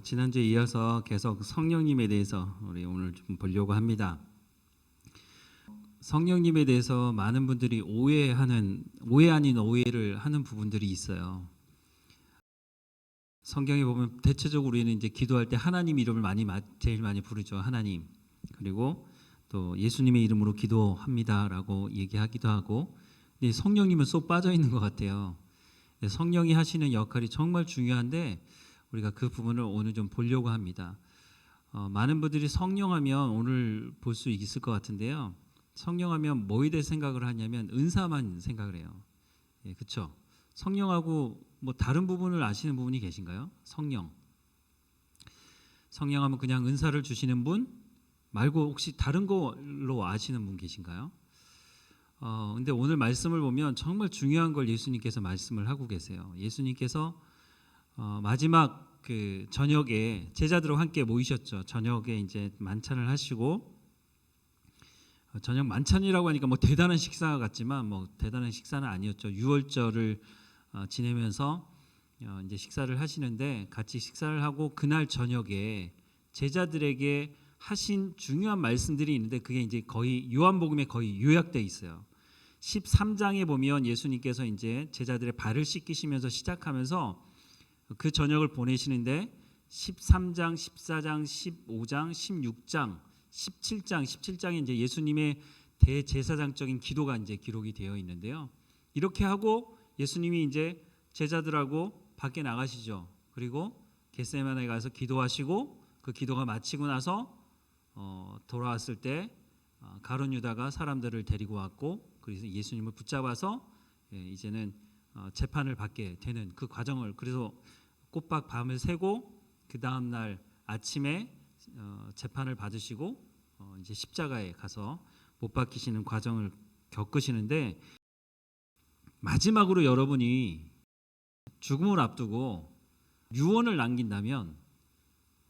지난주에 이어서 계속 성령님에 대해서 우리 오늘 좀 보려고 합니다. 성령님에 대해서 많은 분들이 오해 아닌 오해를 하는 부분들이 있어요. 성경에 보면 대체적으로 우리는 이제 기도할 때 하나님 이름을 제일 많이 부르죠. 하나님. 그리고 또 예수님의 이름으로 기도합니다라고 얘기하기도 하고, 근데 성령님은 쏙 빠져 있는 것 같아요. 성령이 하시는 역할이 정말 중요한데 우리가 그 부분을 오늘 좀 보려고 합니다. 많은 분들이 성령하면 오늘 볼 수 있을 것 같은데요. 성령하면 뭐에 대해 생각을 하냐면 은사만 생각을 해요. 예, 그렇죠? 성령하고 뭐 다른 부분을 아시는 부분이 계신가요? 성령하면 그냥 은사를 주시는 분 말고 혹시 다른 걸로 아시는 분 계신가요? 근데 오늘 말씀을 보면 정말 중요한 걸 예수님께서 말씀을 하고 계세요. 예수님께서 마지막 그 저녁에 제자들과 함께 모이셨죠. 저녁에 이제 만찬을 하시고, 저녁 만찬이라고 하니까 뭐 대단한 식사 같지만 뭐 대단한 식사는 아니었죠. 유월절을 지내면서 이제 식사를 하시는데, 같이 식사를 하고 그날 저녁에 제자들에게 하신 중요한 말씀들이 있는데 그게 이제 거의 요한복음에 거의 요약돼 있어요. 13장에 보면 예수님께서 이제 제자들의 발을 씻기시면서 시작하면서 그 저녁을 보내시는데 13장, 14장, 15장, 16장, 17장에 이제 예수님의 대제사장적인 기도가 이제 기록이 되어 있는데요. 이렇게 하고 예수님이 이제 제자들하고 밖에 나가시죠. 그리고 겟세마네에 가서 기도하시고, 그 기도가 마치고 나서 돌아왔을 때 가룟 유다가 사람들을 데리고 왔고, 그래서 예수님을 붙잡아서 이제는 재판을 받게 되는 그 과정을, 그래서 꼬박 밤을 새고 그 다음 날 아침에 재판을 받으시고 이제 십자가에 가서 못 박히시는 과정을 겪으시는데, 마지막으로 여러분이 죽음을 앞두고 유언을 남긴다면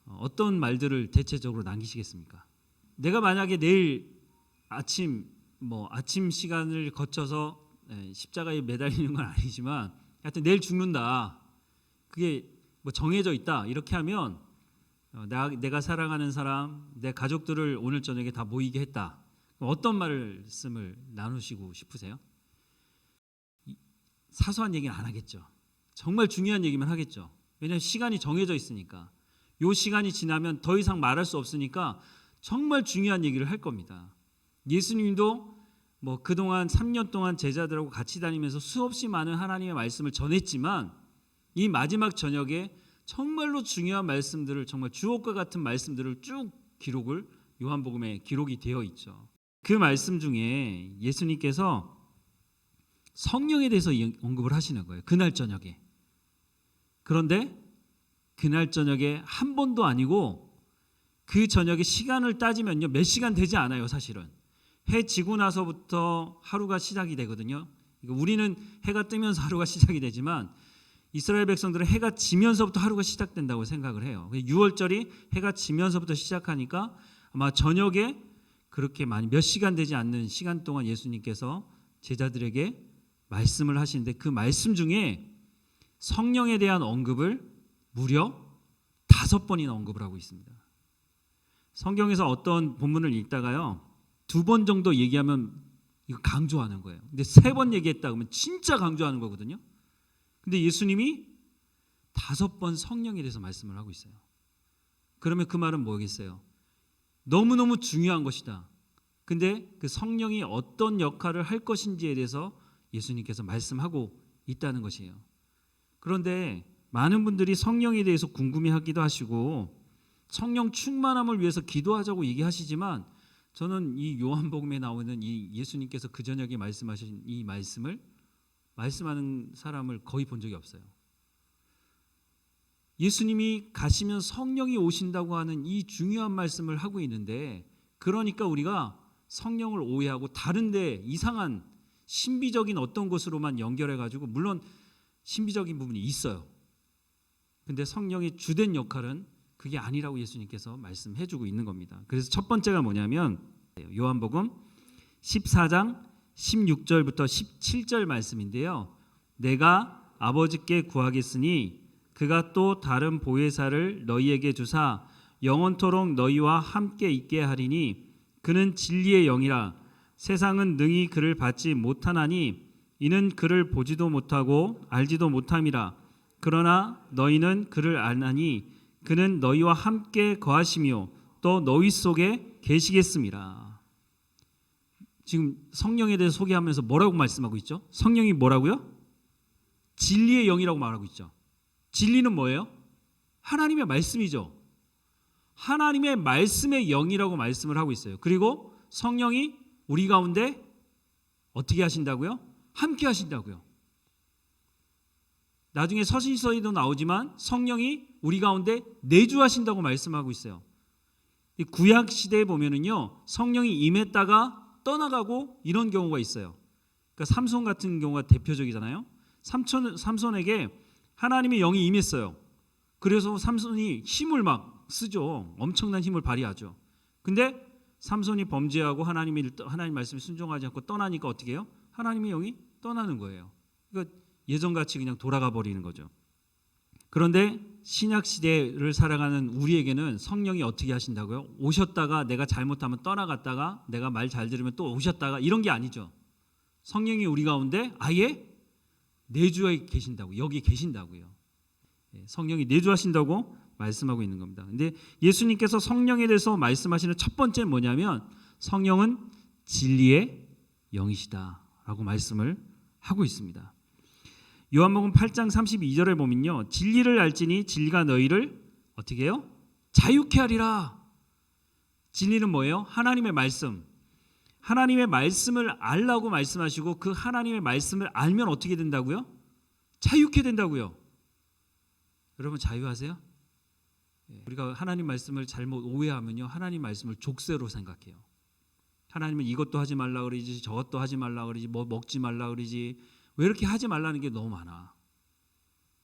어떤 말들을 대체적으로 남기시겠습니까? 내가 만약에 내일 아침 시간을 거쳐서 십자가에 매달리는 건 아니지만 하여튼 내일 죽는다, 그게 뭐 정해져 있다, 이렇게 하면 내가 사랑하는 사람, 내 가족들을 오늘 저녁에 다 모이게 했다, 어떤 말씀을 나누시고 싶으세요? 사소한 얘기는 안 하겠죠. 정말 중요한 얘기만 하겠죠. 왜냐하면 시간이 정해져 있으니까. 이 시간이 지나면 더 이상 말할 수 없으니까 정말 중요한 얘기를 할 겁니다. 예수님도 뭐 그동안 3년 동안 제자들하고 같이 다니면서 수없이 많은 하나님의 말씀을 전했지만, 이 마지막 저녁에 정말로 중요한 말씀들을, 정말 주옥과 같은 말씀들을 쭉 기록을 요한복음에 기록이 되어 있죠. 그 말씀 중에 예수님께서 성령에 대해서 언급을 하시는 거예요. 그날 저녁에. 그런데 그날 저녁에 한 번도 아니고 그 저녁에 시간을 따지면요, 몇 시간 되지 않아요. 사실은 해 지고 나서부터 하루가 시작이 되거든요. 우리는 해가 뜨면서 하루가 시작이 되지만 이스라엘 백성들은 해가 지면서부터 하루가 시작된다고 생각을 해요. 유월절이 해가 지면서부터 시작하니까 아마 저녁에 그렇게 많이 몇 시간 되지 않는 시간 동안 예수님께서 제자들에게 말씀을 하시는데, 그 말씀 중에 성령에 대한 언급을 무려 5번이나 언급을 하고 있습니다. 성경에서 어떤 본문을 읽다가요, 2번 정도 얘기하면 이거 강조하는 거예요. 근데 3번 얘기했다 그러면 진짜 강조하는 거거든요. 근데 예수님이 5번 성령에 대해서 말씀을 하고 있어요. 그러면 그 말은 뭐겠어요? 너무너무 중요한 것이다. 근데 그 성령이 어떤 역할을 할 것인지에 대해서 예수님께서 말씀하고 있다는 것이에요. 그런데 많은 분들이 성령에 대해서 궁금해하기도 하시고 성령 충만함을 위해서 기도하자고 얘기하시지만, 저는 이 요한복음에 나오는 이 예수님께서 그 저녁에 말씀하신 이 말씀을 말씀하는 사람을 거의 본 적이 없어요. 예수님이 가시면 성령이 오신다고 하는 이 중요한 말씀을 하고 있는데, 그러니까 우리가 성령을 오해하고 다른데 이상한 신비적인 어떤 것으로만 연결해가지고, 물론 신비적인 부분이 있어요. 근데 성령의 주된 역할은 그게 아니라고 예수님께서 말씀해주고 있는 겁니다. 그래서 첫 번째가 뭐냐면 요한복음 14장 16절부터 17절 말씀인데요. 내가 아버지께 구하겠으니 그가 또 다른 보혜사를 너희에게 주사 영원토록 너희와 함께 있게 하리니 그는 진리의 영이라. 세상은 능히 그를 받지 못하나니 이는 그를 보지도 못하고 알지도 못함이라. 그러나 너희는 그를 아나니 그는 너희와 함께 거하시며 또 너희 속에 계시겠습니다. 지금 성령에 대해서 소개하면서 뭐라고 말씀하고 있죠? 성령이 뭐라고요? 진리의 영이라고 말하고 있죠. 진리는 뭐예요? 하나님의 말씀이죠. 하나님의 말씀의 영이라고 말씀을 하고 있어요. 그리고 성령이 우리 가운데 어떻게 하신다고요? 함께 하신다고요. 나중에 서신서에도 나오지만 성령이 우리 가운데 내주하신다고 말씀하고 있어요. 이 구약 시대에 보면은요, 성령이 임했다가 떠나가고 이런 경우가 있어요. 그러니까 삼손 같은 경우가 대표적이잖아요. 삼손에게 하나님의 영이 임했어요. 그래서 삼손이 힘을 막 쓰죠. 엄청난 힘을 발휘하죠. 근데 삼손이 범죄하고 하나님 말씀에 순종하지 않고 떠나니까 어떻게 해요? 하나님의 영이 떠나는 거예요. 그러니까 예전같이 그냥 돌아가 버리는 거죠. 그런데 신약 시대를 살아가는 우리에게는 성령이 어떻게 하신다고요? 오셨다가 내가 잘못하면 떠나갔다가 내가 말 잘 들으면 또 오셨다가 이런 게 아니죠. 성령이 우리 가운데 아예 내주에 계신다고, 여기 계신다고요. 성령이 내주하신다고 말씀하고 있는 겁니다. 근데 예수님께서 성령에 대해서 말씀하시는 첫 번째는 뭐냐면 성령은 진리의 영이시다라고 말씀을 하고 있습니다. 요한복음 8장 32절에 보면요, 진리를 알지니 진리가 너희를 어떻게 해요? 자유케 하리라. 진리는 뭐예요? 하나님의 말씀. 하나님의 말씀을 알라고 말씀하시고 그 하나님의 말씀을 알면 어떻게 된다고요? 자유케 된다고요. 여러분 자유하세요? 우리가 하나님 말씀을 잘못 오해하면요, 하나님 말씀을 족쇄로 생각해요. 하나님은 이것도 하지 말라 그러지, 저것도 하지 말라 그러지, 뭐 먹지 말라 그러지, 왜 이렇게 하지 말라는 게 너무 많아.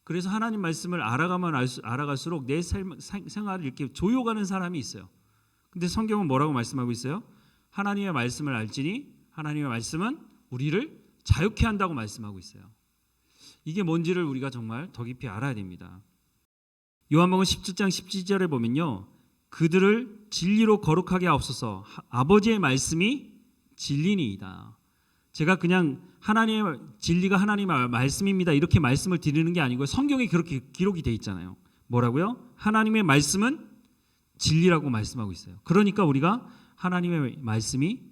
그래서 하나님 말씀을 알아가면 알아갈수록 내 생활을 이렇게 조여가는 사람이 있어요. 근데 성경은 뭐라고 말씀하고 있어요? 하나님의 말씀을 알지니 하나님의 말씀은 우리를 자유케 한다고 말씀하고 있어요. 이게 뭔지를 우리가 정말 더 깊이 알아야 됩니다. 요한복음 17장 17절에 보면요, 그들을 진리로 거룩하게 하옵소서. 아버지의 말씀이 진리니이다. 제가 그냥 하나님의 진리가 하나님의 말씀입니다 이렇게 말씀을 드리는 게 아니고요, 성경에 그렇게 기록이 돼 있잖아요. 뭐라고요? 하나님의 말씀은 진리라고 말씀하고 있어요. 그러니까 우리가 하나님의 말씀이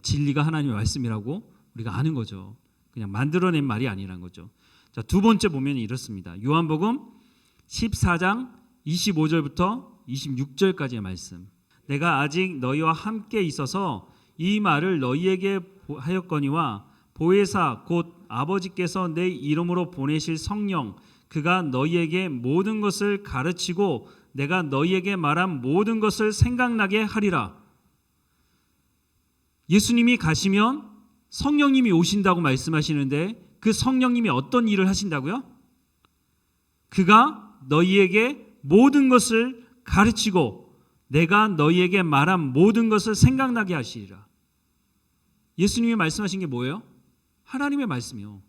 진리가 하나님의 말씀이라고 우리가 아는 거죠. 그냥 만들어낸 말이 아니라는 거죠. 자, 두 번째 보면 이렇습니다. 요한복음 14장 25절부터 26절까지의 말씀. 내가 아직 너희와 함께 있어서 이 말을 너희에게 하였거니와 보혜사 곧 아버지께서 내 이름으로 보내실 성령 그가 너희에게 모든 것을 가르치고 내가 너희에게 말한 모든 것을 생각나게 하리라. 예수님이 가시면 성령님이 오신다고 말씀하시는데 그 성령님이 어떤 일을 하신다고요? 그가 너희에게 모든 것을 가르치고 내가 너희에게 말한 모든 것을 생각나게 하시리라. 예수님이 말씀하신 게 뭐예요? 하나님의 말씀이요.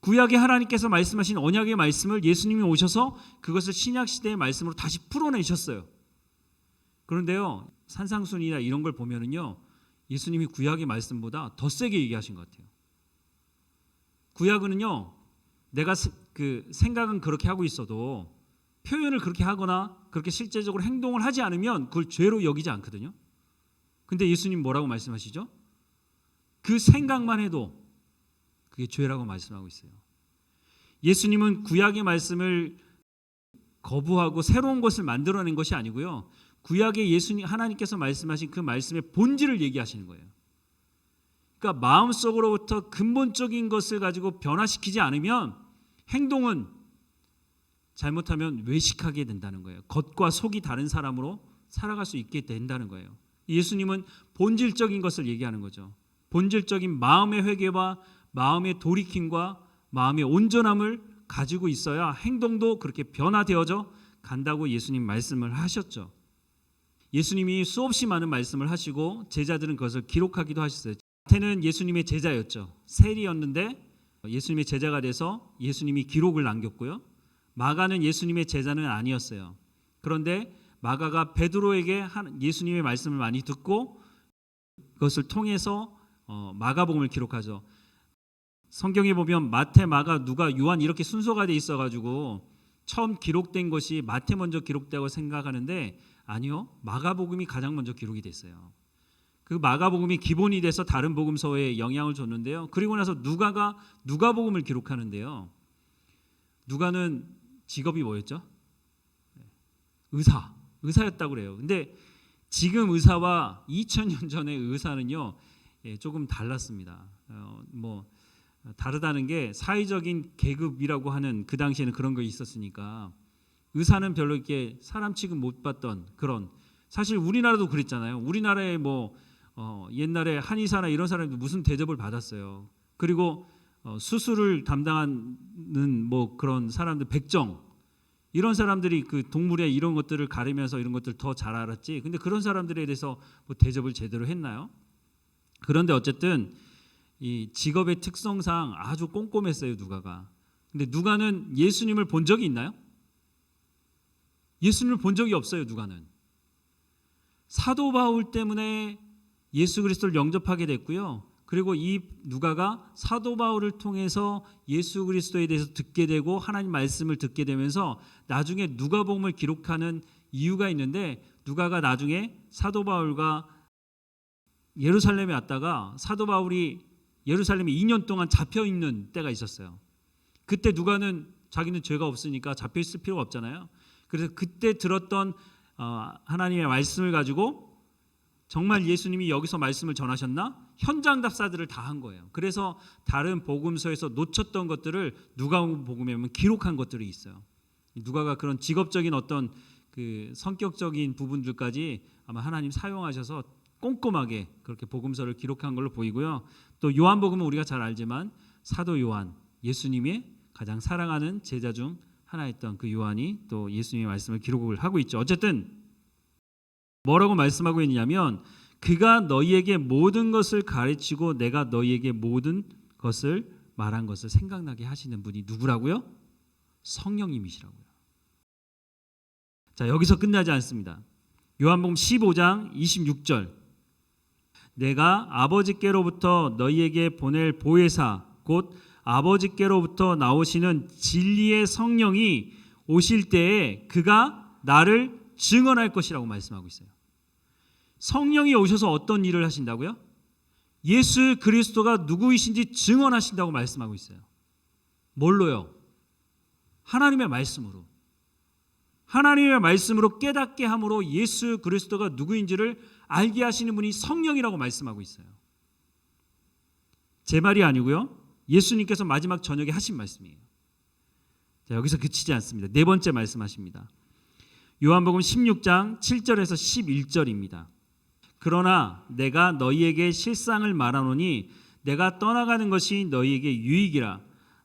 구약의 하나님께서 말씀하신 언약의 말씀을 예수님이 오셔서 그것을 신약 시대의 말씀으로 다시 풀어내셨어요. 그런데요, 산상순이나 이런 걸 보면은요, 예수님이 구약의 말씀보다 더 세게 얘기하신 것 같아요. 구약은요, 내가 그 생각은 그렇게 하고 있어도 표현을 그렇게 하거나 그렇게 실제적으로 행동을 하지 않으면 그걸 죄로 여기지 않거든요. 근데 예수님 뭐라고 말씀하시죠? 그 생각만 해도 그게 죄라고 말씀하고 있어요. 예수님은 구약의 말씀을 거부하고 새로운 것을 만들어낸 것이 아니고요, 구약의 예수님 하나님께서 말씀하신 그 말씀의 본질을 얘기하시는 거예요. 그러니까 마음속으로부터 근본적인 것을 가지고 변화시키지 않으면 행동은 잘못하면 외식하게 된다는 거예요. 겉과 속이 다른 사람으로 살아갈 수 있게 된다는 거예요. 예수님은 본질적인 것을 얘기하는 거죠. 본질적인 마음의 회개와 마음의 돌이킴과 마음의 온전함을 가지고 있어야 행동도 그렇게 변화되어져 간다고 예수님 말씀을 하셨죠. 예수님이 수없이 많은 말씀을 하시고 제자들은 그것을 기록하기도 하셨어요. 마태는 예수님의 제자였죠. 세리였는데 예수님의 제자가 돼서 예수님이 기록을 남겼고요. 마가는 예수님의 제자는 아니었어요. 그런데 마가가 베드로에게 예수님의 말씀을 많이 듣고 그것을 통해서 마가복음을 기록하죠. 성경에 보면 마태, 마가, 누가, 요한 이렇게 순서가 돼 있어가지고 처음 기록된 것이 마태 먼저 기록되고 생각하는데 아니요, 마가복음이 가장 먼저 기록이 됐어요. 그 마가복음이 기본이 돼서 다른 복음서에 영향을 줬는데요. 그리고 나서 누가가 누가복음을 기록하는데요. 누가는 직업이 뭐였죠? 의사였다고 그래요. 근데 지금 의사와 2000년 전의 의사는요, 조금 달랐습니다. 다르다는 게 사회적인 계급이라고 하는 그 당시에는 그런 거 있었으니까 의사는 별로 이렇게 사람 취급 못 받던 그런, 사실 우리나라도 그랬잖아요. 우리나라에 옛날에 한의사나 이런 사람도 무슨 대접을 받았어요. 그리고 수술을 담당하는 그런 사람들, 백정 이런 사람들이 그 동물의 이런 것들을 가리면서 이런 것들 더 잘 알았지. 근데 그런 사람들에 대해서 대접을 제대로 했나요? 그런데 어쨌든 이 직업의 특성상 아주 꼼꼼했어요, 누가가. 근데 누가는 예수님을 본 적이 있나요? 예수님을 본 적이 없어요, 누가는. 사도 바울 때문에 예수 그리스도를 영접하게 됐고요. 그리고 이 누가가 사도 바울을 통해서 예수 그리스도에 대해서 듣게 되고 하나님 말씀을 듣게 되면서 나중에 누가복음을 기록하는 이유가 있는데, 누가가 나중에 사도 바울과 예루살렘에 왔다가 사도 바울이 예루살렘에 2년 동안 잡혀 있는 때가 있었어요. 그때 누가는 자기는 죄가 없으니까 잡혀 있을 필요가 없잖아요. 그래서 그때 들었던 하나님의 말씀을 가지고 정말 예수님이 여기서 말씀을 전하셨나? 현장 답사들을 다 한 거예요. 그래서 다른 복음서에서 놓쳤던 것들을 누가복음에 보면 기록한 것들이 있어요. 누가가 그런 직업적인 어떤 그 성격적인 부분들까지 아마 하나님 사용하셔서 꼼꼼하게 그렇게 복음서를 기록한 걸로 보이고요. 또 요한복음은 우리가 잘 알지만 사도 요한, 예수님의 가장 사랑하는 제자 중 하나였던 그 요한이 또 예수님의 말씀을 기록을 하고 있죠. 어쨌든 뭐라고 말씀하고 있냐면, 그가 너희에게 모든 것을 가르치고 내가 너희에게 모든 것을 말한 것을 생각나게 하시는 분이 누구라고요? 성령님이시라고요. 자, 여기서 끝나지 않습니다. 요한복음 15장 26절, 내가 아버지께로부터 너희에게 보낼 보혜사 곧 아버지께로부터 나오시는 진리의 성령이 오실 때에 그가 나를 증언할 것이라고 말씀하고 있어요. 성령이 오셔서 어떤 일을 하신다고요? 예수 그리스도가 누구이신지 증언하신다고 말씀하고 있어요. 뭘로요? 하나님의 말씀으로. 하나님의 말씀으로 깨닫게 함으로 예수 그리스도가 누구인지를 알게 하시는 분이 성령이라고 말씀하고 있어요. 제 말이 아니고요, 예수님께서 마지막 저녁에 하신 말씀이에요. 자, 여기서 그치지 않습니다. 네 번째 말씀하십니다. 요한복음 16장 7절에서 11절입니다. 그러나 내가 너희에게 실상을 말하노니 내가 떠나가는 것이 너희에게 유익이라.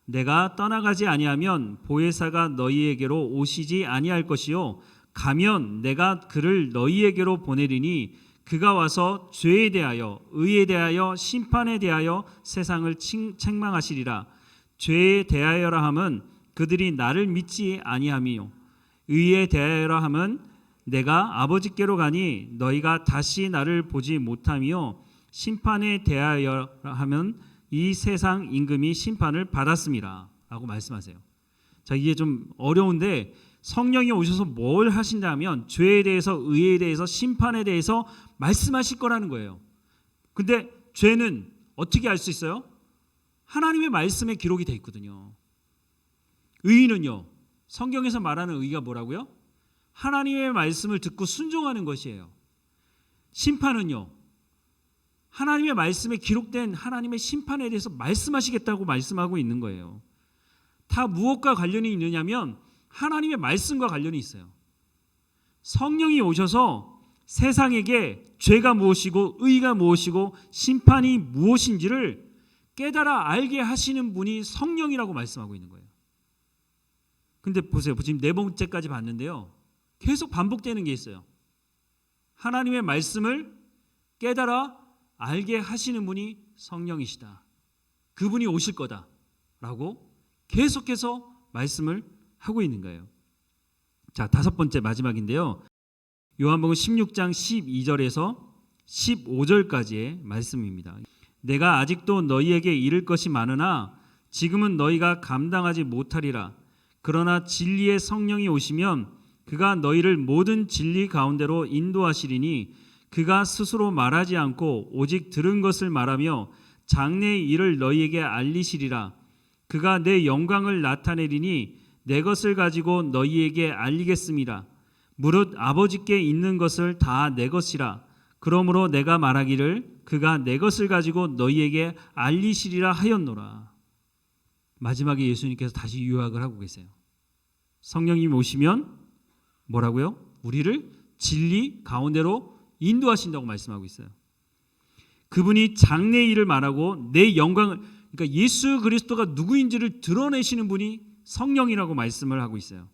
내가 떠나가지 아니하면 보혜사가 너희에게로 오시지 아니할 것이요 가면 내가 그를 너희에게로 보내리니 그가 와서 죄에 대하여 의에 대하여 심판에 대하여 세상을 책망하시리라. 죄에 대하여라 함은 그들이 나를 믿지 아니함이요 의에 대하여라 함은 내가 아버지께로 가니 너희가 다시 나를 보지 못함이요 심판에 대하여라 하면 이 세상 임금이 심판을 받았음이라 라고 말씀하세요. 자, 이게 좀 어려운데 성령이 오셔서 뭘 하신다면 죄에 대해서 의에 대해서 심판에 대해서 말씀하실 거라는 거예요. 근데 죄는 어떻게 알 수 있어요? 하나님의 말씀에 기록이 돼 있거든요. 의는요, 성경에서 말하는 의가 뭐라고요? 하나님의 말씀을 듣고 순종하는 것이에요. 심판은요, 하나님의 말씀에 기록된 하나님의 심판에 대해서 말씀하시겠다고 말씀하고 있는 거예요. 다 무엇과 관련이 있느냐면 하나님의 말씀과 관련이 있어요. 성령이 오셔서 세상에게 죄가 무엇이고 의가 무엇이고 심판이 무엇인지를 깨달아 알게 하시는 분이 성령이라고 말씀하고 있는 거예요. 근데 보세요. 지금 네 번째까지 봤는데요. 계속 반복되는 게 있어요. 하나님의 말씀을 깨달아 알게 하시는 분이 성령이시다. 그분이 오실 거다라고 계속해서 말씀을 하고 있는 거예요. 자, 다섯 번째 마지막인데요. 요한복음 16장 12절에서 15절까지의 말씀입니다. 내가 아직도 너희에게 이를 것이 많으나 지금은 너희가 감당하지 못하리라. 그러나 진리의 성령이 오시면 그가 너희를 모든 진리 가운데로 인도하시리니 그가 스스로 말하지 않고 오직 들은 것을 말하며 장래의 일을 너희에게 알리시리라. 그가 내 영광을 나타내리니 내 것을 가지고 너희에게 알리겠습니다. 무릇 아버지께 있는 것을 다 내 것이라. 그러므로 내가 말하기를 그가 내 것을 가지고 너희에게 알리시리라 하였노라. 마지막에 예수님께서 다시 요약을 하고 계세요. 성령님 오시면 뭐라고요? 우리를 진리 가운데로 인도하신다고 말씀하고 있어요. 그분이 장래의 일을 말하고 내 영광을, 그러니까 예수 그리스도가 누구인지를 드러내시는 분이 성령이라고 말씀을 하고 있어요.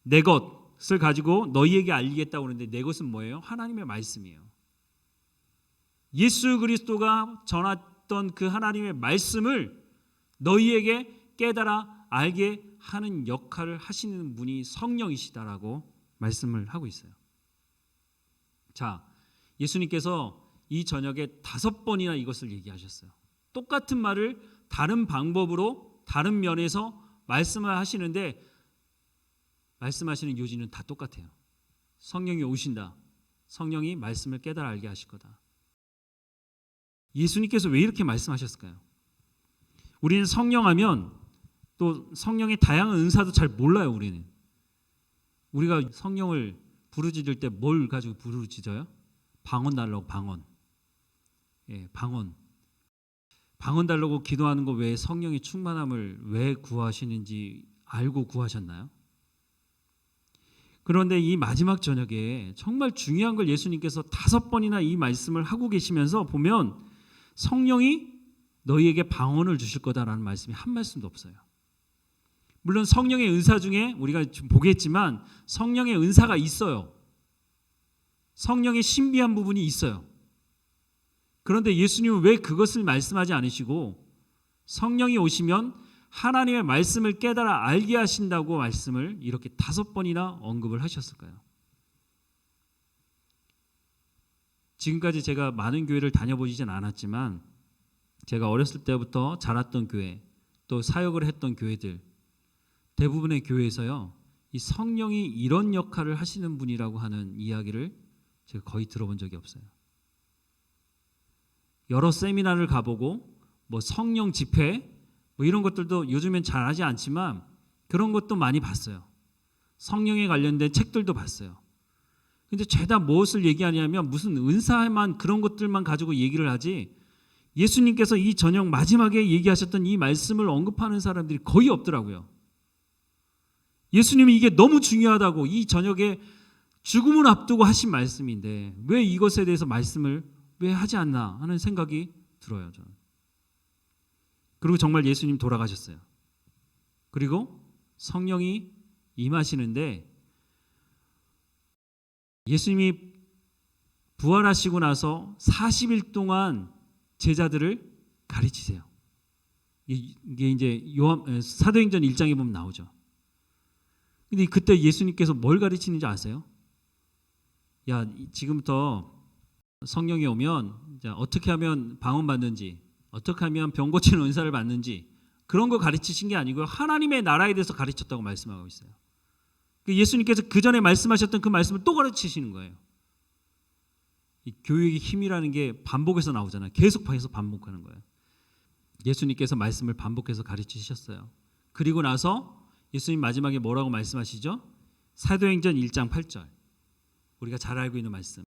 내 것을 가지고 너희에게 알리겠다고 하는데 내 것은 뭐예요? 하나님의 말씀이에요. 예수 그리스도가 전했던 그 하나님의 말씀을 너희에게 깨달아 알게 하는 역할을 하시는 분이 성령이시다라고 말씀을 하고 있어요. 자, 예수님께서 이 저녁에 5번이나 이것을 얘기하셨어요. 똑같은 말을 다른 방법으로 다른 면에서 말씀을 하시는데 말씀하시는 요지는 다 똑같아요. 성령이 오신다. 성령이 말씀을 깨달아 알게 하실 거다. 예수님께서 왜 이렇게 말씀하셨을까요? 우리는 성령하면 또 성령의 다양한 은사도 잘 몰라요. 우리가 성령을 부르짖을 때 뭘 가지고 부르짖어요? 방언 달라고, 방언. 예, 방언 달라고 기도하는 거 왜 성령의 충만함을 왜 구하시는지 알고 구하셨나요? 그런데 이 마지막 저녁에 정말 중요한 걸 예수님께서 5번이나 이 말씀을 하고 계시면서 보면 성령이 너희에게 방언을 주실 거다라는 말씀이 한 말씀도 없어요. 물론 성령의 은사 중에 우리가 좀 보겠지만 성령의 은사가 있어요. 성령의 신비한 부분이 있어요. 그런데 예수님은 왜 그것을 말씀하지 않으시고 성령이 오시면 하나님의 말씀을 깨달아 알게 하신다고 말씀을 이렇게 5번이나 언급을 하셨을까요? 지금까지 제가 많은 교회를 다녀보지는 않았지만 제가 어렸을 때부터 자랐던 교회 또 사역을 했던 교회들 대부분의 교회에서요 이 성령이 이런 역할을 하시는 분이라고 하는 이야기를 제가 거의 들어본 적이 없어요. 여러 세미나를 가보고 뭐 성령 집회 뭐 이런 것들도 요즘엔 잘 하지 않지만 그런 것도 많이 봤어요. 성령에 관련된 책들도 봤어요. 근데 죄다 무엇을 얘기하냐면 무슨 은사만 그런 것들만 가지고 얘기를 하지 예수님께서 이 저녁 마지막에 얘기하셨던 이 말씀을 언급하는 사람들이 거의 없더라고요. 예수님이 이게 너무 중요하다고 이 저녁에 죽음을 앞두고 하신 말씀인데 왜 이것에 대해서 말씀을 왜 하지 않나 하는 생각이 들어요. 저는. 그리고 정말 예수님 돌아가셨어요. 그리고 성령이 임하시는데 예수님이 부활하시고 나서 40일 동안 제자들을 가르치세요. 이게 이제 사도행전 1장에 보면 나오죠. 근데 그때 예수님께서 뭘 가르치는지 아세요? 야, 지금부터 성령이 오면 어떻게 하면 방언 받는지, 어떻게 하면 병 고치는 은사를 받는지 그런 거 가르치신 게 아니고요. 하나님의 나라에 대해서 가르쳤다고 말씀하고 있어요. 예수님께서 그 전에 말씀하셨던 그 말씀을 또 가르치시는 거예요. 이 교육의 힘이라는 게 반복해서 나오잖아요. 계속해서 반복하는 거예요. 예수님께서 말씀을 반복해서 가르치셨어요. 그리고 나서 예수님 마지막에 뭐라고 말씀하시죠? 사도행전 1장 8절. 우리가 잘 알고 있는 말씀.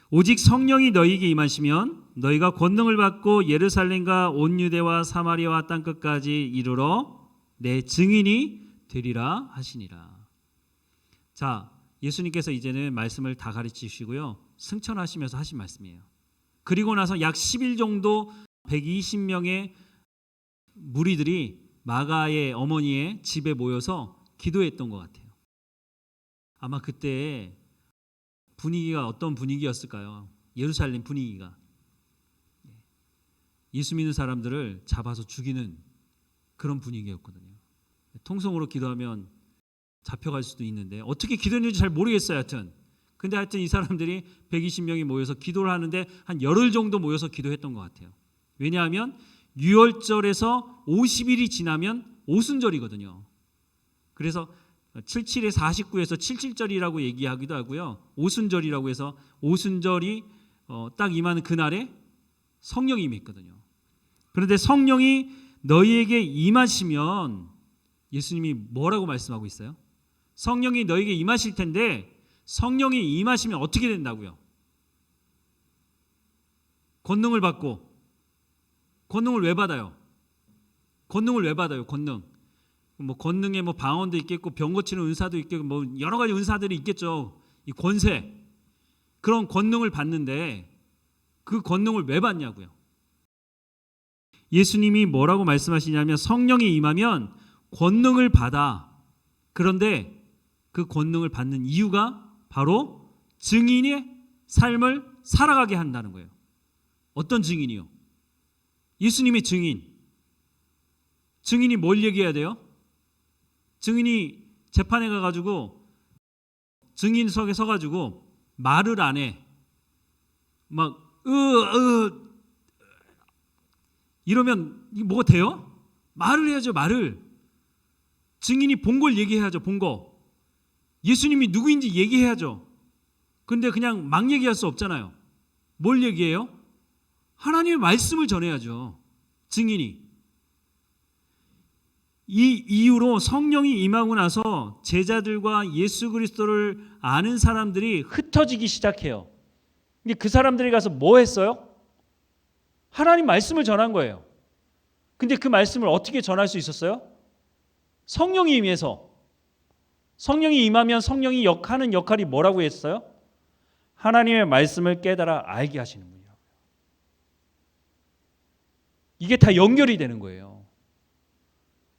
오직 성령이 너희에게 임하시면 너희가 권능을 받고 예루살렘과 온 유대와 사마리아와 땅끝까지 이르러 내 증인이 되리라 하시니라. 자, 예수님께서 이제는 말씀을 다 가르치시고요. 승천하시면서 하신 말씀이에요. 그리고 나서 약 10일 정도 120명의 무리들이 마가의 어머니의 집에 모여서 기도했던 것 같아요. 아마 그때 분위기가 어떤 분위기였을까요? 예루살렘 분위기가. 예수 믿는 사람들을 잡아서 죽이는 그런 분위기였거든요. 통성으로 기도하면 잡혀갈 수도 있는데 어떻게 기도했는지 잘 모르겠어요. 근데 하여튼 이 사람들이 120명이 모여서 기도를 하는데 한 열흘 정도 모여서 기도했던 것 같아요. 왜냐하면 유월절에서 50일이 지나면 오순절이거든요. 그래서 77에 49에서 77절이라고 얘기하기도 하고요. 오순절이라고 해서 오순절이 딱 임하는 그날에 성령이 임했거든요. 그런데 성령이 너희에게 임하시면 예수님이 뭐라고 말씀하고 있어요? 성령이 너희에게 임하실 텐데 성령이 임하시면 어떻게 된다고요? 권능을 받고. 권능을 왜 받아요? 권능. 권능에 방언도 있겠고 병 고치는 은사도 있겠고 여러 가지 은사들이 있겠죠. 이 권세. 그런 권능을 받는데 그 권능을 왜 받냐고요? 예수님이 뭐라고 말씀하시냐면 성령이 임하면 권능을 받아. 그런데 그 권능을 받는 이유가 바로 증인의 삶을 살아가게 한다는 거예요. 어떤 증인이요? 예수님의 증인. 증인이 뭘 얘기해야 돼요? 증인이 재판에 가가지고 증인석에 서가지고 말을 안 해. 이러면 뭐가 돼요? 말을 해야죠. 말을. 증인이 본 걸 얘기해야죠. 본 거. 예수님이 누구인지 얘기해야죠. 근데 그냥 막 얘기할 수 없잖아요. 뭘 얘기해요? 하나님의 말씀을 전해야죠. 증인이. 이 이후로 성령이 임하고 나서 제자들과 예수 그리스도를 아는 사람들이 흩어지기 시작해요. 근데 그 사람들이 가서 뭐 했어요? 하나님 말씀을 전한 거예요. 근데 그 말씀을 어떻게 전할 수 있었어요? 성령이 임해서. 성령이 임하면 성령이 하는 역할이 뭐라고 했어요? 하나님의 말씀을 깨달아 알게 하시는 분이라고요. 이게 다 연결이 되는 거예요.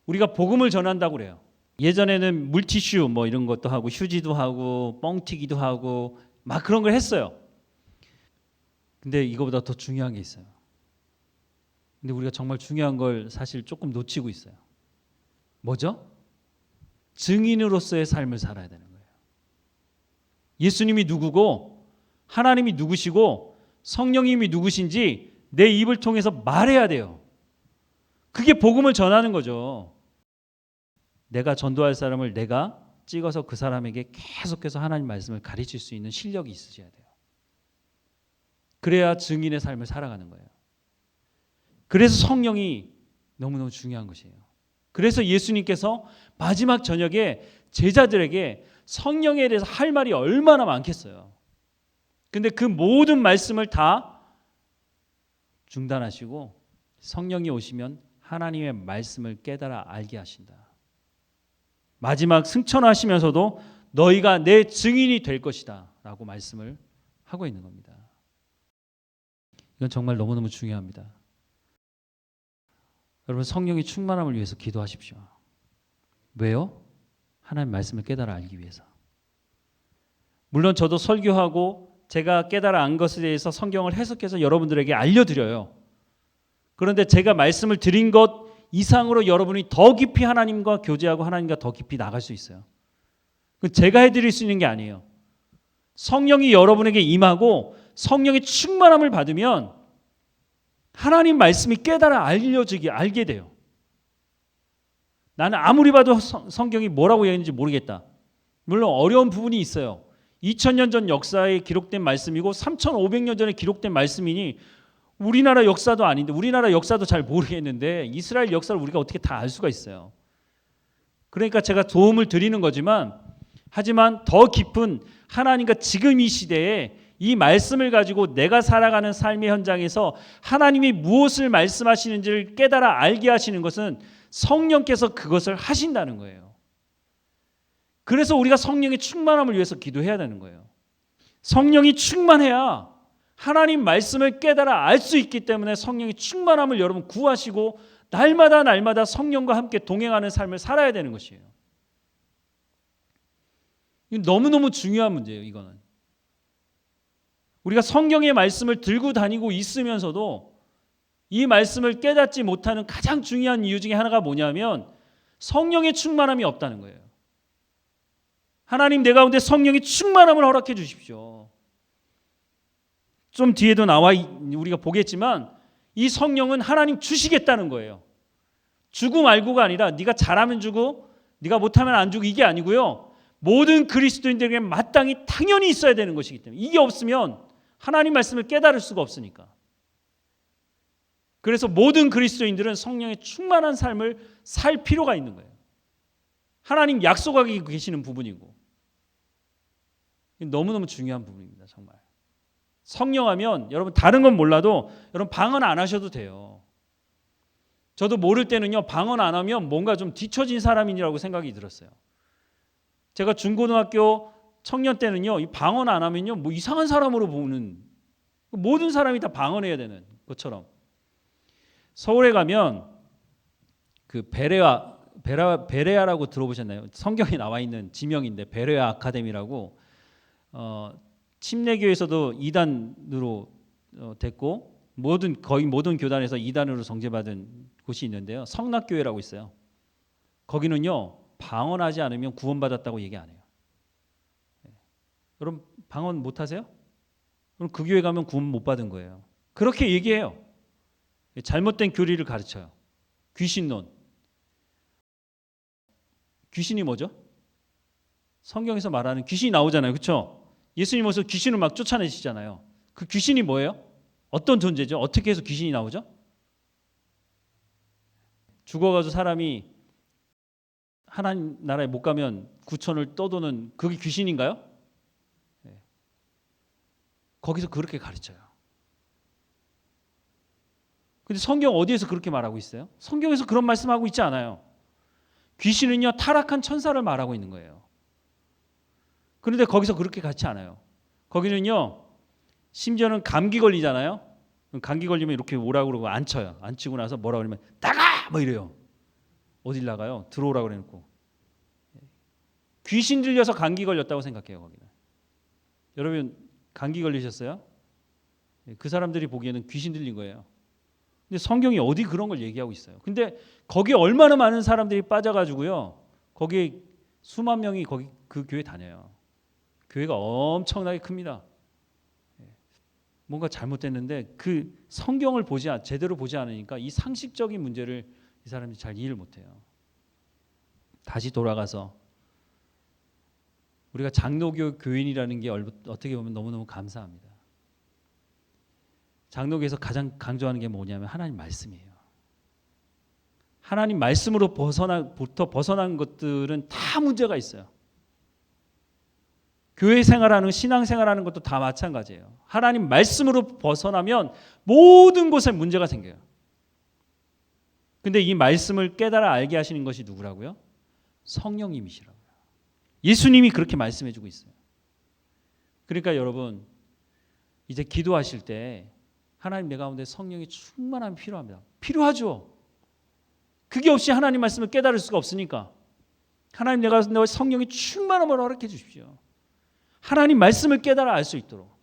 우리가 복음을 전한다고 그래요. 예전에는 물티슈 이런 것도 하고 휴지도 하고 뻥튀기도 하고 막 그런 걸 했어요. 근데 이거보다 더 중요한 게 있어요. 근데 우리가 정말 중요한 걸 사실 조금 놓치고 있어요. 뭐죠? 증인으로서의 삶을 살아야 되는 거예요. 예수님이 누구고 하나님이 누구시고 성령님이 누구신지 내 입을 통해서 말해야 돼요. 그게 복음을 전하는 거죠. 내가 전도할 사람을 내가 찍어서 그 사람에게 계속해서 하나님 말씀을 가르칠 수 있는 실력이 있으셔야 돼요. 그래야 증인의 삶을 살아가는 거예요. 그래서 성령이 너무너무 중요한 것이에요. 그래서 예수님께서 마지막 저녁에 제자들에게 성령에 대해서 할 말이 얼마나 많겠어요. 근데 그 모든 말씀을 다 중단하시고 성령이 오시면 하나님의 말씀을 깨달아 알게 하신다. 마지막 승천하시면서도 너희가 내 증인이 될 것이다 라고 말씀을 하고 있는 겁니다. 이건 정말 너무너무 중요합니다. 여러분 성령의 충만함을 위해서 기도하십시오. 왜요? 하나님 말씀을 깨달아 알기 위해서. 물론 저도 설교하고 제가 깨달아 안 것에 대해서 성경을 해석해서 여러분들에게 알려드려요. 그런데 제가 말씀을 드린 것 이상으로 여러분이 더 깊이 하나님과 교제하고 하나님과 더 깊이 나갈 수 있어요. 제가 해드릴 수 있는 게 아니에요. 성령이 여러분에게 임하고 성령의 충만함을 받으면 하나님 말씀이 깨달아 알게 돼요. 나는 아무리 봐도 성경이 뭐라고 얘기하는지 모르겠다. 물론 어려운 부분이 있어요. 2000년 전 역사에 기록된 말씀이고 3500년 전에 기록된 말씀이니 우리나라 역사도 아닌데 우리나라 역사도 잘 모르겠는데 이스라엘 역사를 우리가 어떻게 다 알 수가 있어요. 그러니까 제가 도움을 드리는 거지만 하지만 더 깊은 하나님과 지금 이 시대에 이 말씀을 가지고 내가 살아가는 삶의 현장에서 하나님이 무엇을 말씀하시는지를 깨달아 알게 하시는 것은 성령께서 그것을 하신다는 거예요. 그래서 우리가 성령의 충만함을 위해서 기도해야 되는 거예요. 성령이 충만해야 하나님 말씀을 깨달아 알 수 있기 때문에 성령의 충만함을 여러분 구하시고 날마다 성령과 함께 동행하는 삶을 살아야 되는 것이에요. 이건 너무너무 중요한 문제예요. 이거는 우리가 성경의 말씀을 들고 다니고 있으면서도 이 말씀을 깨닫지 못하는 가장 중요한 이유 중에 하나가 뭐냐면 성령의 충만함이 없다는 거예요. 하나님 내 가운데 성령의 충만함을 허락해 주십시오. 좀 뒤에도 나와 우리가 보겠지만 이 성령은 하나님 주시겠다는 거예요. 주고 말고가 아니라 네가 잘하면 주고 네가 못하면 안 주고 이게 아니고요. 모든 그리스도인들에게 마땅히 당연히 있어야 되는 것이기 때문에 이게 없으면 하나님 말씀을 깨달을 수가 없으니까. 그래서 모든 그리스도인들은 성령의 충만한 삶을 살 필요가 있는 거예요. 하나님 약속하고 계시는 부분이고 너무너무 중요한 부분입니다. 정말. 성령하면 여러분 다른 건 몰라도 여러분 방언 안 하셔도 돼요. 저도 모를 때는요. 방언 안 하면 뭔가 좀 뒤처진 사람이라고 생각이 들었어요. 제가 중고등학교 청년 때는요. 이 방언 안 하면요. 뭐 이상한 사람으로 보는 모든 사람이 다 방언해야 되는 것처럼 서울에 가면 그 베레아라고 들어보셨나요? 성경에 나와 있는 지명인데 베레아 아카데미라고 침례교에서도 2단으로 됐고 거의 모든 교단에서 2단으로 정죄받은 곳이 있는데요. 성락교회라고 있어요. 거기는요. 방언하지 않으면 구원받았다고 얘기 안 해요. 여러분 방언 못 하세요? 그럼 그 교회 가면 구원 못 받은 거예요. 그렇게 얘기해요. 잘못된 교리를 가르쳐요. 귀신론. 귀신이 뭐죠? 성경에서 말하는 귀신이 나오잖아요. 그렇죠? 예수님 오셔서 귀신을 막 쫓아내시잖아요. 그 귀신이 뭐예요? 어떤 존재죠? 어떻게 해서 귀신이 나오죠? 죽어가지고 사람이 하나님 나라에 못 가면 구천을 떠도는 그게 귀신인가요? 네. 거기서 그렇게 가르쳐요. 근데 성경 어디에서 그렇게 말하고 있어요? 성경에서 그런 말씀하고 있지 않아요. 귀신은요 타락한 천사를 말하고 있는 거예요. 그런데 거기서 그렇게 같지 않아요. 거기는요 심지어는 감기 걸리잖아요. 감기 걸리면 이렇게 오라고 그러고 앉혀요. 앉히고 나서 뭐라 그러면 나가! 뭐 이래요. 어딜 나가요? 들어오라고 그래놓고. 귀신 들려서 감기 걸렸다고 생각해요. 거기는. 여러분 감기 걸리셨어요? 그 사람들이 보기에는 귀신 들린 거예요. 근데 성경이 어디 그런 걸 얘기하고 있어요. 근데 거기에 얼마나 많은 사람들이 빠져가지고요. 거기에 수만 명이 거기 그 교회 다녀요. 교회가 엄청나게 큽니다. 뭔가 잘못됐는데 그 성경을 제대로 보지 않으니까 이 상식적인 문제를 이 사람들이 잘 이해를 못해요. 다시 돌아가서 우리가 장로교 교인이라는 게 어떻게 보면 너무너무 감사합니다. 장로교에서 가장 강조하는 게 뭐냐면 하나님 말씀이에요. 하나님 말씀으로부터 벗어난 것들은 다 문제가 있어요. 교회 생활하는 신앙 생활하는 것도 다 마찬가지예요. 하나님 말씀으로 벗어나면 모든 곳에 문제가 생겨요. 근데 이 말씀을 깨달아 알게 하시는 것이 누구라고요? 성령님이시라고요. 예수님이 그렇게 말씀해 주고 있어요. 그러니까 여러분 이제 기도하실 때 하나님 내 가운데 성령이 충만함이 필요합니다. 필요하죠. 그게 없이 하나님 말씀을 깨달을 수가 없으니까 하나님 내 가운데 성령이 충만함을 허락해 주십시오. 하나님 말씀을 깨달아 알 수 있도록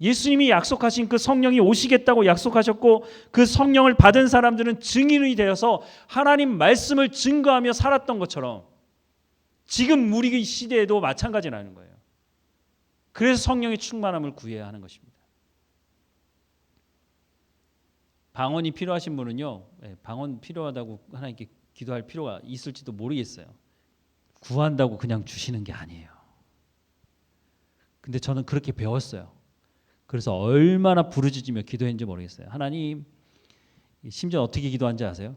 예수님이 약속하신 그 성령이 오시겠다고 약속하셨고 그 성령을 받은 사람들은 증인이 되어서 하나님 말씀을 증거하며 살았던 것처럼 지금 우리 시대에도 마찬가지라는 거예요. 그래서 성령의 충만함을 구해야 하는 것입니다. 방언이 필요하신 분은요. 방언 필요하다고 하나님께 기도할 필요가 있을지도 모르겠어요. 구한다고 그냥 주시는 게 아니에요. 근데 저는 그렇게 배웠어요. 그래서 얼마나 부르짖으며 기도했는지 모르겠어요. 하나님, 심지어 어떻게 기도한지 아세요?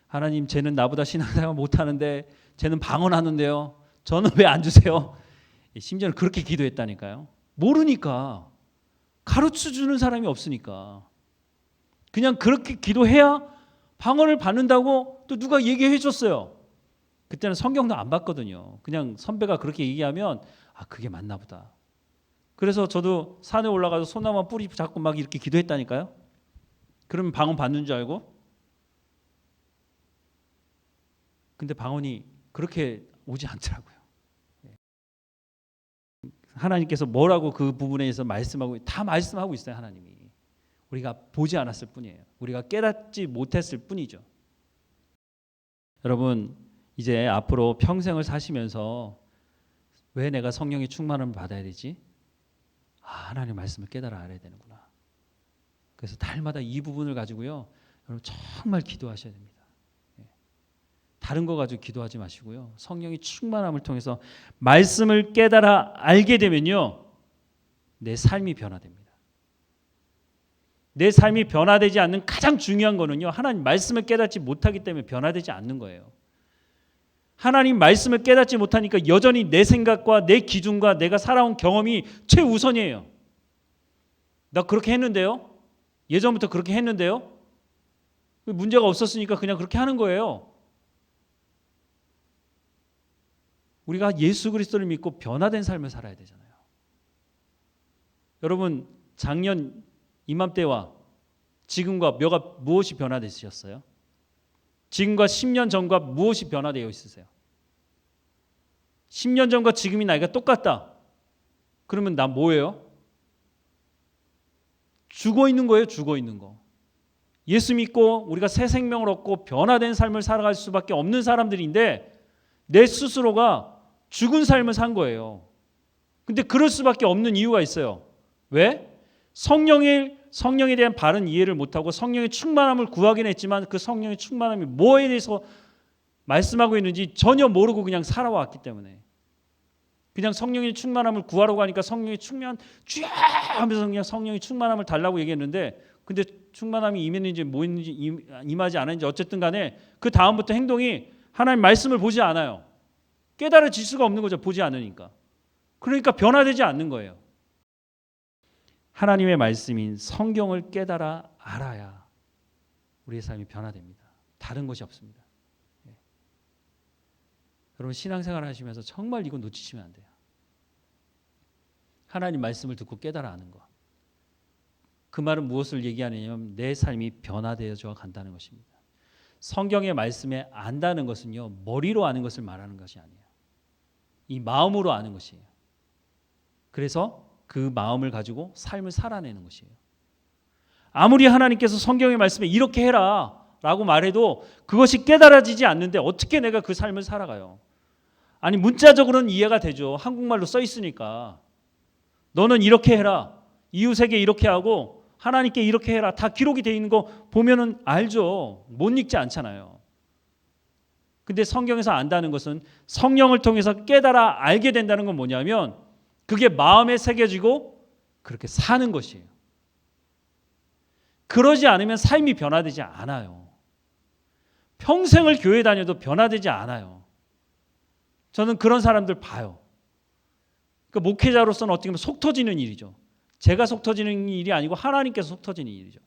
하나님, 쟤는 나보다 신앙생활 못하는데 쟤는 방언하는데요. 저는 왜 안 주세요? 심지어는 그렇게 기도했다니까요. 모르니까. 가르쳐주는 사람이 없으니까. 그냥 그렇게 기도해야 방언을 받는다고 또 누가 얘기해 줬어요. 그때는 성경도 안 봤거든요. 그냥 선배가 그렇게 얘기하면 아 그게 맞나 보다. 그래서 저도 산에 올라가서 소나무 뿌리 잡고 막 이렇게 기도했다니까요. 그러면 방언 받는 줄 알고. 근데 방언이 그렇게 오지 않더라고요. 하나님께서 뭐라고 그 부분에 대해서 다 말씀하고 있어요. 하나님이. 우리가 보지 않았을 뿐이에요. 우리가 깨닫지 못했을 뿐이죠. 여러분 이제 앞으로 평생을 사시면서 왜 내가 성령의 충만함을 받아야 되지? 하나님 말씀을 깨달아 알아야 되는구나. 그래서 달마다 이 부분을 가지고요, 여러분 정말 기도하셔야 됩니다. 다른 거 가지고 기도하지 마시고요, 성령의 충만함을 통해서 말씀을 깨달아 알게 되면요, 내 삶이 변화됩니다. 내 삶이 변화되지 않는 가장 중요한 거는요, 하나님 말씀을 깨닫지 못하기 때문에 변화되지 않는 거예요. 하나님 말씀을 깨닫지 못하니까 여전히 내 생각과 내 기준과 내가 살아온 경험이 최우선이에요. 나 그렇게 했는데요, 예전부터 그렇게 했는데요, 문제가 없었으니까 그냥 그렇게 하는 거예요. 우리가 예수 그리스도를 믿고 변화된 삶을 살아야 되잖아요. 여러분, 작년 이맘때와 지금과 무엇이 변화되셨어요? 지금과 10년 전과 무엇이 변화되어 있으세요? 10년 전과 지금이 나이가 똑같다. 그러면 나 뭐예요? 죽어 있는 거예요, 죽어 있는 거. 예수 믿고 우리가 새 생명을 얻고 변화된 삶을 살아갈 수밖에 없는 사람들인데 내 스스로가 죽은 삶을 산 거예요. 근데 그럴 수밖에 없는 이유가 있어요. 왜? 성령에 대한 바른 이해를 못하고 성령의 충만함을 구하긴 했지만 그 성령의 충만함이 뭐에 대해서 말씀하고 있는지 전혀 모르고 그냥 살아왔기 때문에, 그냥 성령의 충만함을 구하려고 하니까 성령의 충만 쥐야 하면서 그냥 성령의 충만함을 달라고 얘기했는데, 근데 충만함이 임했는지 뭐 있는지 임하지 않았는지 어쨌든 간에 그 다음부터 행동이 하나님 말씀을 보지 않아요. 깨달아질 수가 없는 거죠, 보지 않으니까. 그러니까 변화되지 않는 거예요. 하나님의 말씀인 성경을 깨달아 알아야 우리의 삶이 변화됩니다. 다른 것이 없습니다. 여러분, 신앙생활 하시면서 정말 이거 놓치시면 안 돼요. 하나님 말씀을 듣고 깨달아 아는 것. 그 말은 무엇을 얘기하느냐면 내 삶이 변화되어져 간다는 것입니다. 성경의 말씀에 안다는 것은요, 머리로 아는 것을 말하는 것이 아니에요. 이 마음으로 아는 것이에요. 그래서 그 마음을 가지고 삶을 살아내는 것이에요. 아무리 하나님께서 성경의 말씀에 이렇게 해라 라고 말해도 그것이 깨달아지지 않는데 어떻게 내가 그 삶을 살아가요? 아니, 문자적으로는 이해가 되죠. 한국말로 써 있으니까. 너는 이렇게 해라, 이웃에게 이렇게 하고 하나님께 이렇게 해라, 다 기록이 돼 있는 거 보면은 알죠. 못 읽지 않잖아요. 근데 성경에서 안다는 것은 성령을 통해서 깨달아 알게 된다는 건 뭐냐면 그게 마음에 새겨지고 그렇게 사는 것이에요. 그러지 않으면 삶이 변화되지 않아요. 평생을 교회 다녀도 변화되지 않아요. 저는 그런 사람들 봐요. 그러니까 목회자로서는 어떻게 보면 속 터지는 일이죠. 제가 속 터지는 일이 아니고 하나님께서 속 터지는 일이죠.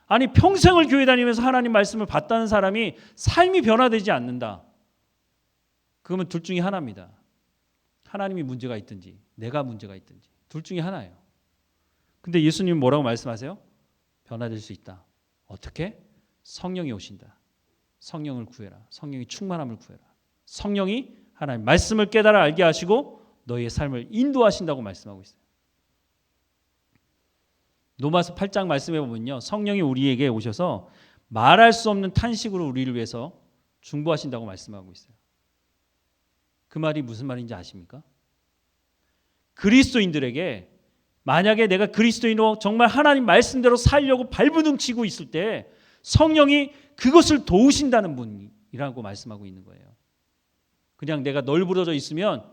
아니, 평생을 교회 다니면서 하나님 말씀을 받다는 사람이 삶이 변화되지 않는다. 그러면 둘 중에 하나입니다. 하나님이 문제가 있든지 내가 문제가 있든지 둘 중에 하나예요. 근데 예수님은 뭐라고 말씀하세요? 변화될 수 있다. 어떻게? 성령이 오신다. 성령을 구해라. 성령이 충만함을 구해라. 성령이 하나님 말씀을 깨달아 알게 하시고 너희의 삶을 인도하신다고 말씀하고 있어요. 로마서 8장 말씀해 보면요, 성령이 우리에게 오셔서 말할 수 없는 탄식으로 우리를 위해서 중보하신다고 말씀하고 있어요. 그 말이 무슨 말인지 아십니까? 그리스도인들에게 만약에 내가 그리스도인으로 정말 하나님 말씀대로 살려고 발버둥 치고 있을 때 성령이 그것을 도우신다는 분이라고 말씀하고 있는 거예요. 그냥 내가 널브러져 있으면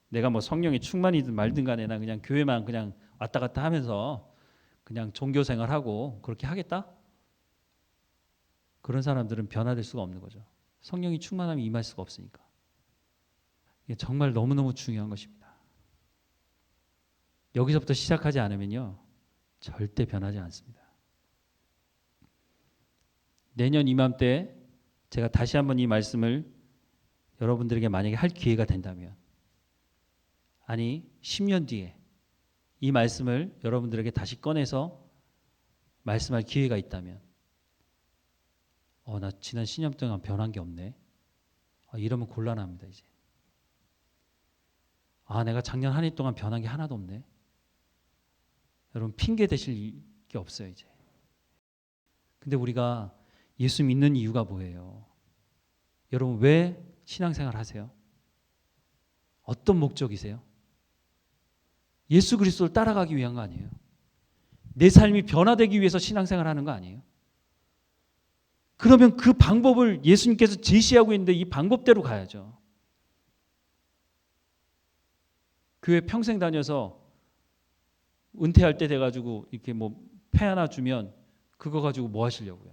내가 뭐 성령의 충만이든 말든 간에 나 그냥 교회만 그냥 왔다 갔다 하면서 그냥 종교 생활하고 그렇게 하겠다? 그런 사람들은 변화될 수가 없는 거죠. 성령이 충만함이 임할 수가 없으니까. 이게 정말 너무너무 중요한 것입니다. 여기서부터 시작하지 않으면요, 절대 변하지 않습니다. 내년 이맘때 제가 다시 한번 이 말씀을 여러분들에게 만약에 할 기회가 된다면, 아니 10년 뒤에 이 말씀을 여러분들에게 다시 꺼내서 말씀할 기회가 있다면, 나 지난 10년 동안 변한 게 없네. 이러면 곤란합니다. 이제 내가 작년 한 해 동안 변한 게 하나도 없네. 여러분, 핑계 대실 게 없어요 이제. 근데 우리가 예수 믿는 이유가 뭐예요? 여러분 왜 신앙생활 하세요? 어떤 목적이세요? 예수 그리스도를 따라가기 위한 거 아니에요? 내 삶이 변화되기 위해서 신앙생활 하는 거 아니에요? 그러면 그 방법을 예수님께서 제시하고 있는데 이 방법대로 가야죠. 교회 평생 다녀서 은퇴할 때 돼가지고 이렇게 뭐 폐 하나 주면 그거 가지고 뭐 하시려고요?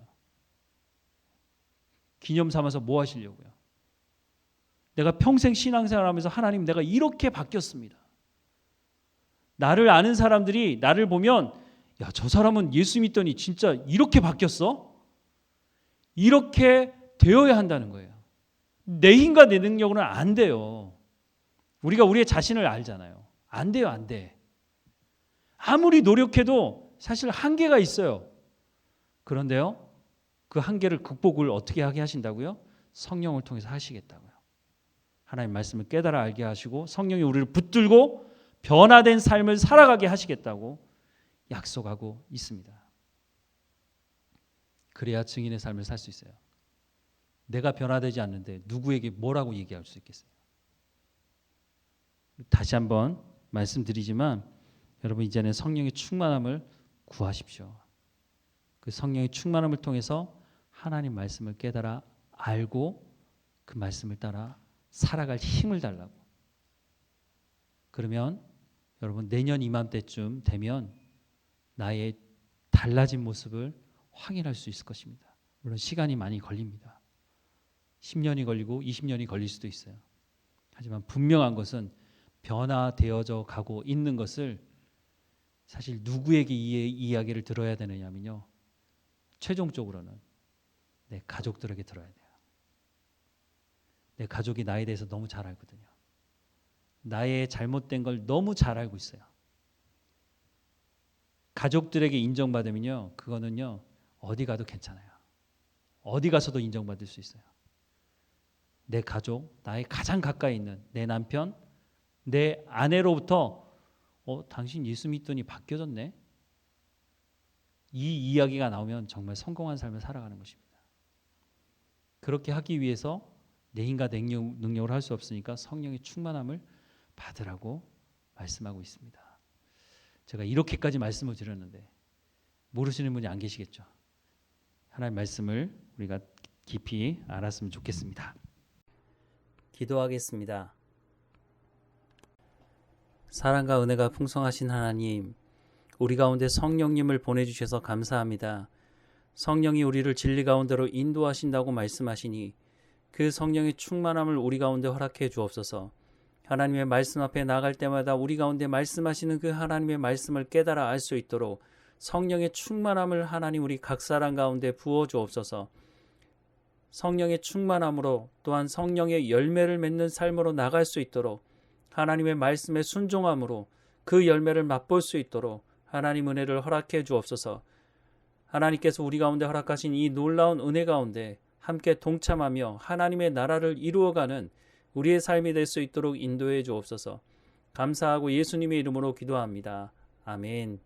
기념 삼아서 뭐 하시려고요? 내가 평생 신앙생활하면서 하나님 내가 이렇게 바뀌었습니다. 나를 아는 사람들이 나를 보면 야, 저 사람은 예수 믿더니 진짜 이렇게 바뀌었어? 이렇게 되어야 한다는 거예요. 내 힘과 내 능력으로는 안 돼요. 우리가 우리의 자신을 알잖아요. 안 돼요, 안 돼. 아무리 노력해도 사실 한계가 있어요. 그런데요, 그 한계를 극복을 어떻게 하게 하신다고요? 성령을 통해서 하시겠다고요. 하나님 말씀을 깨달아 알게 하시고 성령이 우리를 붙들고 변화된 삶을 살아가게 하시겠다고 약속하고 있습니다. 그래야 증인의 삶을 살 수 있어요. 내가 변화되지 않는데 누구에게 뭐라고 얘기할 수 있겠어요? 다시 한번 말씀드리지만 여러분 이제는 성령의 충만함을 구하십시오. 그 성령의 충만함을 통해서 하나님 말씀을 깨달아 알고 그 말씀을 따라 살아갈 힘을 달라고. 그러면 여러분 내년 이맘때쯤 되면 나의 달라진 모습을 확인할 수 있을 것입니다. 물론 시간이 많이 걸립니다. 10년이 걸리고 20년이 걸릴 수도 있어요. 하지만 분명한 것은 변화되어져 가고 있는 것을 사실 누구에게 이 이야기를 들어야 되느냐면요. 최종적으로는 내 가족들에게 들어야 돼요. 내 가족이 나에 대해서 너무 잘 알거든요. 나의 잘못된 걸 너무 잘 알고 있어요. 가족들에게 인정받으면요. 그거는요. 어디 가도 괜찮아요. 어디 가서도 인정받을 수 있어요. 내 가족, 나의 가장 가까이 있는 내 남편, 내 아내로부터 당신 예수 믿더니 바뀌어졌네. 이 이야기가 나오면 정말 성공한 삶을 살아가는 것입니다. 그렇게 하기 위해서 내 힘과 능력으로 할 수 없으니까 성령의 충만함을 받으라고 말씀하고 있습니다. 제가 이렇게까지 말씀을 드렸는데 모르시는 분이 안 계시겠죠. 하나님의 말씀을 우리가 깊이 알았으면 좋겠습니다. 기도하겠습니다. 사랑과 은혜가 풍성하신 하나님, 우리 가운데 성령님을 보내주셔서 감사합니다. 성령이 우리를 진리 가운데로 인도하신다고 말씀하시니 그 성령의 충만함을 우리 가운데 허락해 주옵소서. 하나님의 말씀 앞에 나갈 때마다 우리 가운데 말씀하시는 그 하나님의 말씀을 깨달아 알 수 있도록 성령의 충만함을 하나님 우리 각 사람 가운데 부어 주옵소서. 성령의 충만함으로 또한 성령의 열매를 맺는 삶으로 나갈 수 있도록 하나님의 말씀에 순종함으로 그 열매를 맛볼 수 있도록 하나님 은혜를 허락해 주옵소서. 하나님께서 우리 가운데 허락하신 이 놀라운 은혜 가운데 함께 동참하며 하나님의 나라를 이루어가는 우리의 삶이 될 수 있도록 인도해 주옵소서. 감사하고 예수님의 이름으로 기도합니다. 아멘.